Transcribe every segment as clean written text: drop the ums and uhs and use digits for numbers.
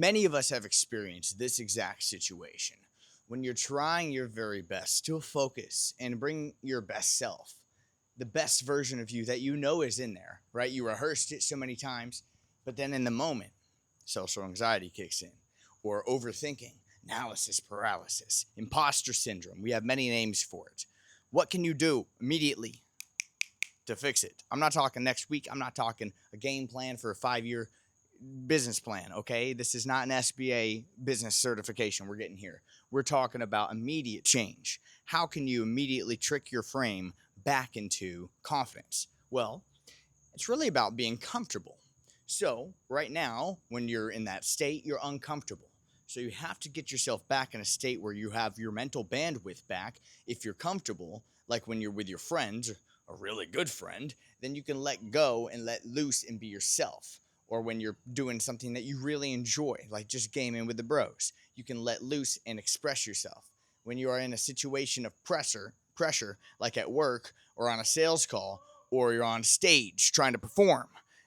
Many of us have experienced this exact situation when you're trying your very best to focus and bring your best self, the best version of you that you know is in there, right? You rehearsed it so many times, but then in the moment, social anxiety kicks in, or overthinking, analysis paralysis, imposter syndrome. We have many names for it. What can you do immediately to fix it? I'm not talking next week. I'm not talking a game plan for a 5 year business plan, okay? This is not an SBA business certification we're getting here. We're talking about immediate change. How can you immediately trick your frame back into confidence? Well, it's really about being comfortable. So, right now, when you're in that state, you're uncomfortable. So, you have to get yourself back in a state where you have your mental bandwidth back. If you're comfortable, like when you're with your friends, a really good friend, then you can let go and let loose and be yourself. Or when you're doing something that you really enjoy, like just gaming with the bros, you can let loose and express yourself. When you are in a situation of pressure, like at work or on a sales call, or you're on stage trying to perform,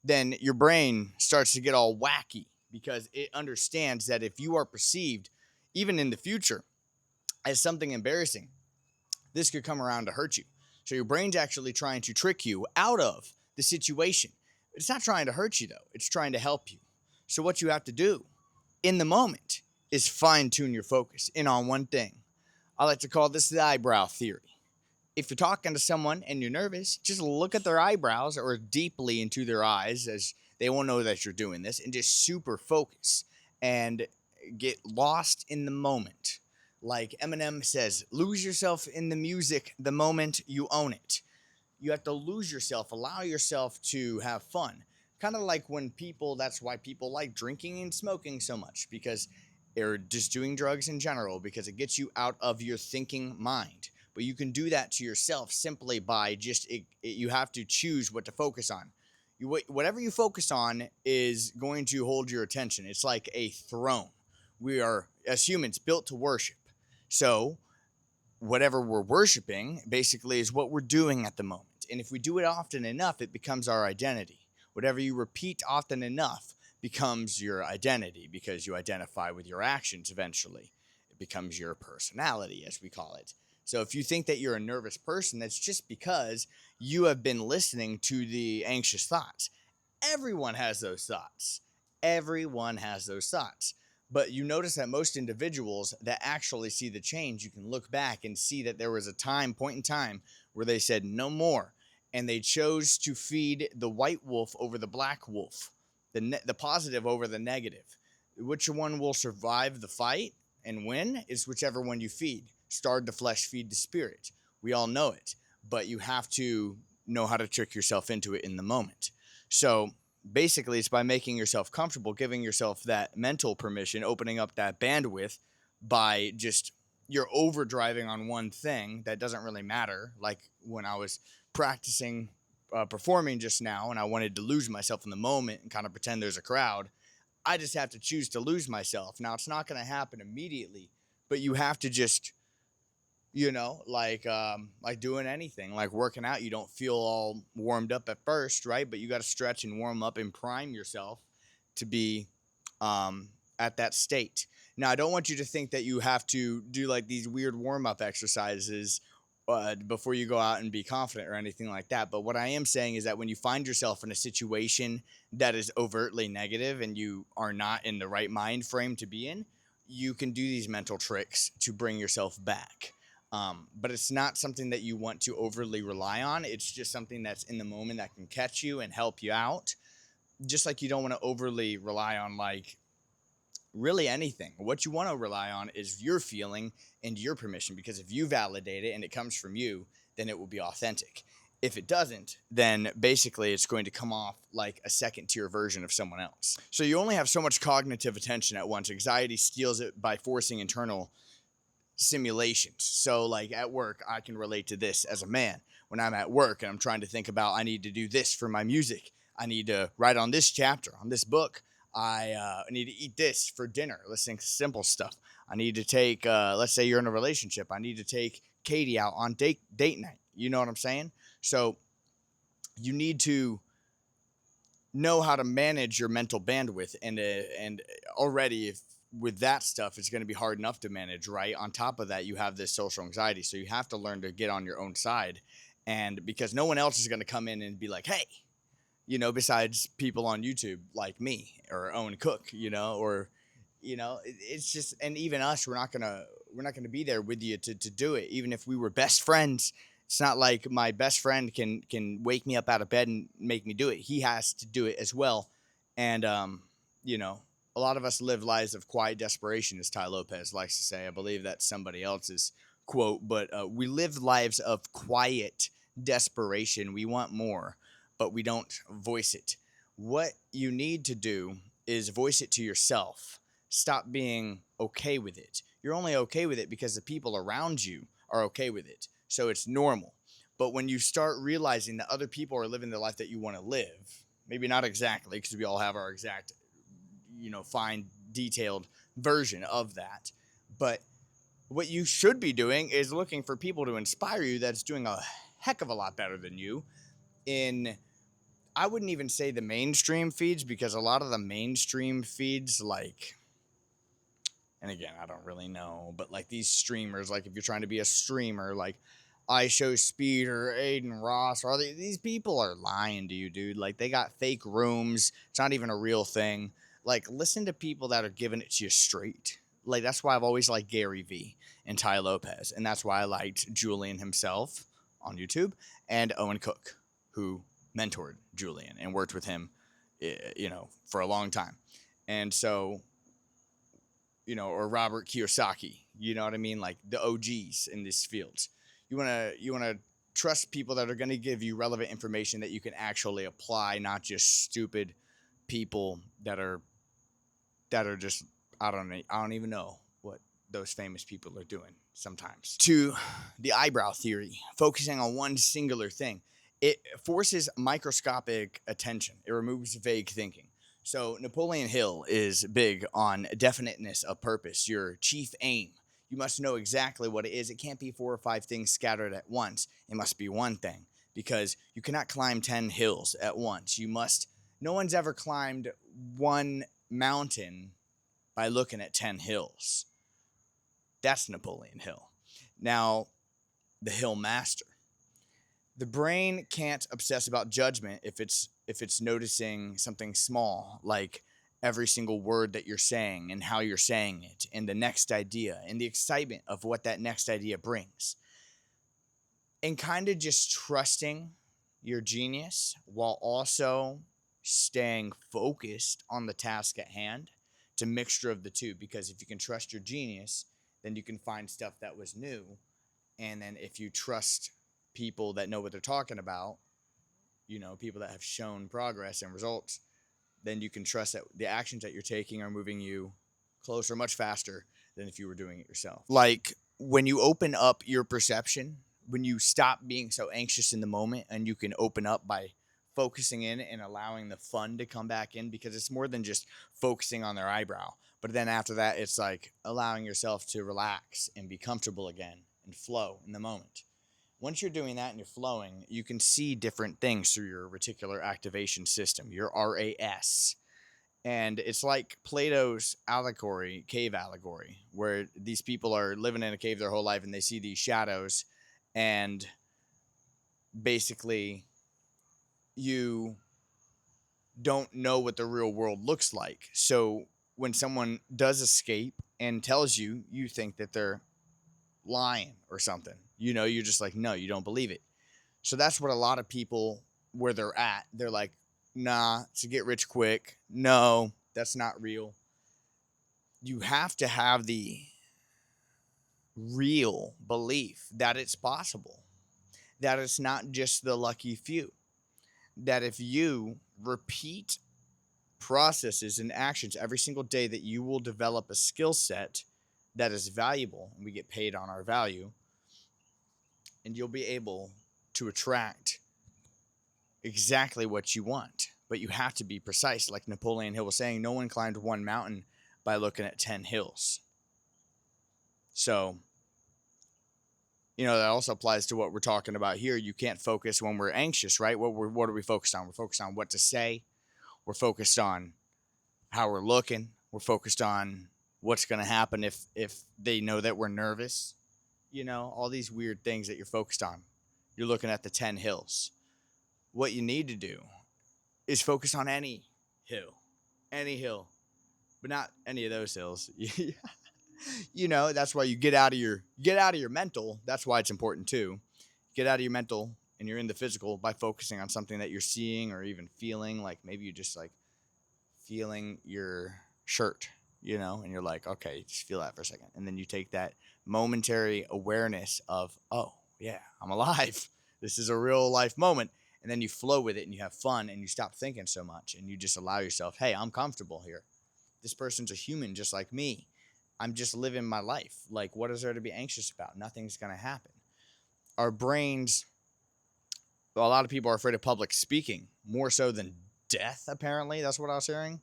then your brain starts to get all wacky because it understands that if you are perceived, even in the future, as something embarrassing, this could come around to hurt you. So your brain's actually trying to trick you out of the situation. It's not trying to hurt you, though. It's trying to help you. So what you have to do in the moment is fine tune your focus in on one thing. I like to call this the eyebrow theory. If you're talking to someone and you're nervous, just look at their eyebrows or deeply into their eyes, as they won't know that you're doing this, and just super focus and get lost in the moment. Like Eminem says, lose yourself in the music the moment you own it. You have to lose yourself, allow yourself to have fun. Kind of like when people, that's why people like drinking and smoking so much, because they're just doing drugs in general, because it gets you out of your thinking mind. But you can do that to yourself simply by you have to choose what to focus on. Whatever you focus on is going to hold your attention. It's like a throne. We are, as humans, built to worship. So whatever we're worshiping basically is what we're doing at the moment. And if we do it often enough, it becomes our identity. Whatever you repeat often enough becomes your identity, because you identify with your actions eventually. It becomes your personality, as we call it. So if you think that you're a nervous person, that's just because you have been listening to the anxious thoughts. Everyone has those thoughts. Everyone has those thoughts. But you notice that most individuals that actually see the change, you can look back and see that there was a point in time where they said no more. And they chose to feed the white wolf over the black wolf, the positive over the negative. Which one will survive the fight and win is whichever one you feed. Starve the flesh, feed the spirit. We all know it, but you have to know how to trick yourself into it in the moment. So basically, it's by making yourself comfortable, giving yourself that mental permission, opening up that bandwidth by just you're overdriving on one thing that doesn't really matter. Like when I was practicing performing just now and I wanted to lose myself in the moment and kind of pretend there's a crowd, I just have to choose to lose myself. Now, it's not going to happen immediately, but you have to just, like doing anything, like working out. You don't feel all warmed up at first, right? But you got to stretch and warm up and prime yourself to be at that state. Now, I don't want you to think that you have to do like these weird warm up exercises before you go out and be confident or anything like that. But what I am saying is that when you find yourself in a situation that is overtly negative and you are not in the right mind frame to be in, you can do these mental tricks to bring yourself back. But it's not something that you want to overly rely on. It's just something that's in the moment that can catch you and help you out. Just like you don't want to overly rely on like really anything. What you want to rely on is your feeling and your permission, because if you validate it and it comes from you, then it will be authentic. If it doesn't, then basically it's going to come off like a second tier version of someone else. So you only have so much cognitive attention at once. Anxiety steals it by forcing internal simulations. So like at work, I can relate to this as a man. When I'm at work and I'm trying to think about, I need to do this for my music. I need to write on this chapter, on this book. I need to eat this for dinner. Let's think simple stuff. I need to take, let's say you're in a relationship. I need to take Katie out on date night. You know what I'm saying? So you need to know how to manage your mental bandwidth, and already if with that stuff it's going to be hard enough to manage, right? On top of that, you have this social anxiety, so you have to learn to get on your own side, and because no one else is going to come in and be like, hey, besides people on YouTube like me or Owen Cook, or it's just, and even us, we're not gonna be there with you to do it. Even if we were best friends, it's not like my best friend can wake me up out of bed and make me do it. He has to do it as well. And you know, a lot of us live lives of quiet desperation, as Tai Lopez likes to say. I believe that's somebody else's quote, but we live lives of quiet desperation. We want more, but we don't voice it. What you need to do is voice it to yourself. Stop being okay with it. You're only okay with it because the people around you are okay with it. So it's normal. But when you start realizing that other people are living the life that you want to live, maybe not exactly, because we all have our exact, fine, detailed version of that. But what you should be doing is looking for people to inspire you that's doing a heck of a lot better than you in, I wouldn't even say the mainstream feeds, because a lot of the mainstream feeds, like, and again, I don't really know, but like these streamers, like if you're trying to be a streamer, like I Show Speed or Aiden Ross, or these people are lying to you, dude. Like they got fake rooms. It's not even a real thing. Like listen to people that are giving it to you straight. Like that's why I've always liked Gary Vee and Tai Lopez, and that's why I liked Julian himself on YouTube and Owen Cook, who mentored Julian and worked with him, for a long time. And so, or Robert Kiyosaki, you know what I mean? Like the OGs in these fields. You want to trust people that are going to give you relevant information that you can actually apply, not just stupid people that are just, I don't even know what those famous people are doing sometimes. To the eyebrow theory, focusing on one singular thing. It forces microscopic attention. It removes vague thinking. So Napoleon Hill is big on definiteness of purpose, your chief aim. You must know exactly what it is. It can't be 4 or 5 things scattered at once. It must be one thing, because you cannot climb 10 hills at once. No one's ever climbed one mountain by looking at 10 hills. That's Napoleon Hill. Now, the Hill Master. The brain can't obsess about judgment if it's noticing something small, like every single word that you're saying and how you're saying it, and the next idea and the excitement of what that next idea brings. And kind of just trusting your genius while also staying focused on the task at hand. It's a mixture of the two, because if you can trust your genius, then you can find stuff that was new. And then if you trust people that know what they're talking about, people that have shown progress and results, then you can trust that the actions that you're taking are moving you closer much faster than if you were doing it yourself. Like when you open up your perception, when you stop being so anxious in the moment and you can open up by focusing in and allowing the fun to come back in, because it's more than just focusing on their eyebrow. But then after that, it's like allowing yourself to relax and be comfortable again and flow in the moment. Once you're doing that and you're flowing, you can see different things through your reticular activation system, your RAS. And it's like Plato's allegory, cave allegory, where these people are living in a cave their whole life and they see these shadows, and basically you don't know what the real world looks like. So when someone does escape and tells you, you think that they're lying or something. You're just like, no, you don't believe it. So that's what a lot of people, where they're at, they're like, nah, to get rich quick. No, that's not real. You have to have the real belief that it's possible, that it's not just the lucky few, that if you repeat processes and actions every single day, that you will develop a skill set that is valuable, and we get paid on our value, and you'll be able to attract exactly what you want. But you have to be precise. Like Napoleon Hill was saying, no one climbed one mountain by looking at 10 hills. So, that also applies to what we're talking about here. You can't focus when we're anxious, right? What are we focused on? We're focused on what to say, We're focused on how we're looking. We're focused on what's going to happen if they know that we're nervous. You know, all these weird things that you're focused on. You're looking at the 10 hills. What you need to do is focus on any hill, but not any of those hills. You know, that's why you get out of your mental. That's why it's important too. Get out of your mental and you're in the physical by focusing on something that you're seeing or even feeling. Like maybe you just like feeling your shirt, you know, and you're like, okay, just feel that for a second. And then you take that momentary awareness of, oh yeah, I'm alive. This is a real life moment. And then you flow with it and you have fun and you stop thinking so much and you just allow yourself, hey, I'm comfortable here. This person's a human just like me. I'm just living my life. Like, what is there to be anxious about? Nothing's going to happen. Our brains, well, a lot of people are afraid of public speaking, more so than death, apparently. That's what I was hearing.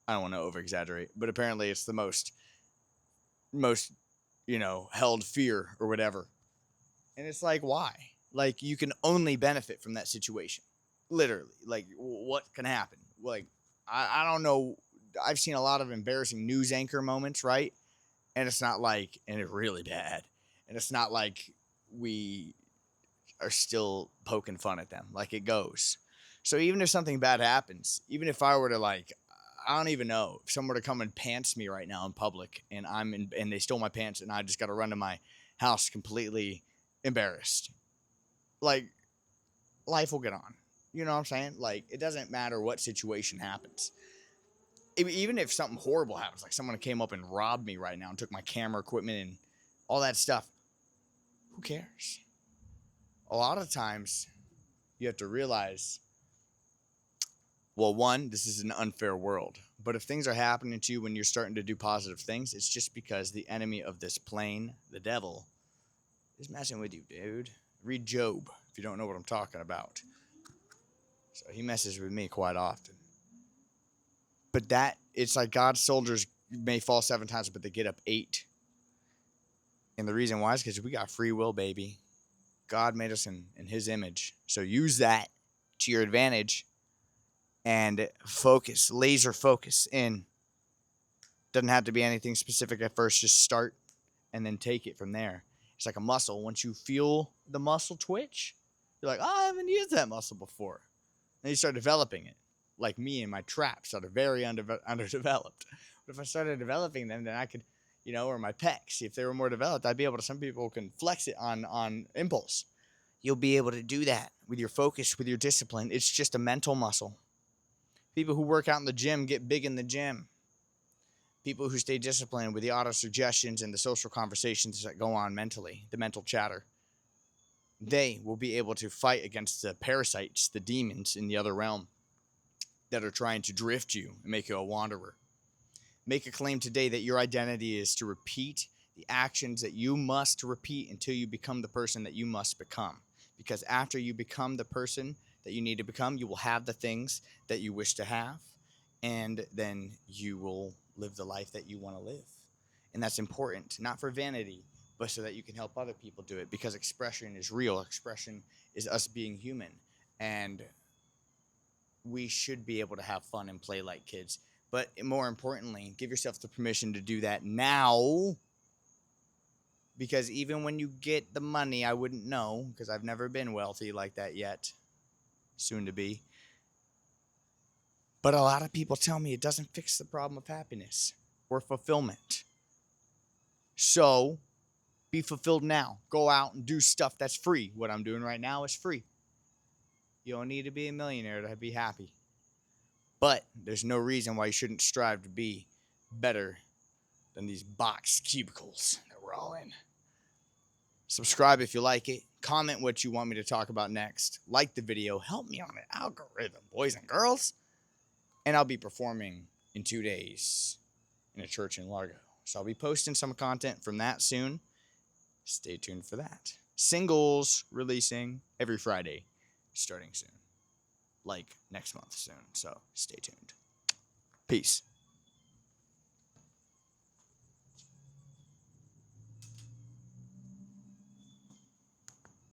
I don't want to over-exaggerate, but apparently it's the most, you know, held fear or whatever. And it's like, why? Like, you can only benefit from that situation. Literally. Like, what can happen? Like, I don't know. I've seen a lot of embarrassing news anchor moments, right? And it's not like, and it's really bad. And it's not like we are still poking fun at them. Like, it goes. So even if something bad happens, even if I were to like, I don't even know, if someone were to come and pants me right now in public and and they stole my pants and I just got to run to my house completely embarrassed. Like, life will get on. You know what I'm saying? Like, it doesn't matter what situation happens. Even if something horrible happens, like someone came up and robbed me right now and took my camera equipment and all that stuff, who cares? A lot of times you have to realize, well, one, this is an unfair world. But if things are happening to you when you're starting to do positive things, it's just because the enemy of this plane, the devil, is messing with you, dude. Read Job if you don't know what I'm talking about. So he messes with me quite often. But it's like God's soldiers may fall 7 times, but they get up 8. And the reason why is because we got free will, baby. God made us in his image. So use that to your advantage and focus, laser focus in. Doesn't have to be anything specific at first. Just start and then take it from there. It's like a muscle. Once you feel the muscle twitch, you're like, oh, I haven't used that muscle before. And you start developing it. Like me and my traps that are very underdeveloped. But if I started developing them, then I could, you know, or my pecs, if they were more developed, I'd be able to, some people can flex it on impulse. You'll be able to do that with your focus, with your discipline. It's just a mental muscle. People who work out in the gym get big in the gym. People who stay disciplined with the auto-suggestions and the social conversations that go on mentally, the mental chatter, they will be able to fight against the parasites, the demons in the other realm that are trying to drift you and make you a wanderer. Make a claim today that your identity is to repeat the actions that you must repeat until you become the person that you must become. Because after you become the person that you need to become, you will have the things that you wish to have, and then you will live the life that you want to live. And that's important, not for vanity, but so that you can help other people do it, because expression is real. Expression is us being human, and we should be able to have fun and play like kids. But more importantly, give yourself the permission to do that now, because even when you get the money, I wouldn't know, because I've never been wealthy like that yet, soon to be. But a lot of people tell me it doesn't fix the problem of happiness or fulfillment. So be fulfilled now. Go out and do stuff that's free. What I'm doing right now is free. You don't need to be a millionaire to be happy. But there's no reason why you shouldn't strive to be better than these box cubicles that we're all in. Subscribe if you like it. Comment what you want me to talk about next. Like the video. Help me on the algorithm, boys and girls. And I'll be performing in 2 days in a church in Largo. So I'll be posting some content from that soon. Stay tuned for that. Singles releasing every Friday, starting soon. Like next month soon. So stay tuned. Peace.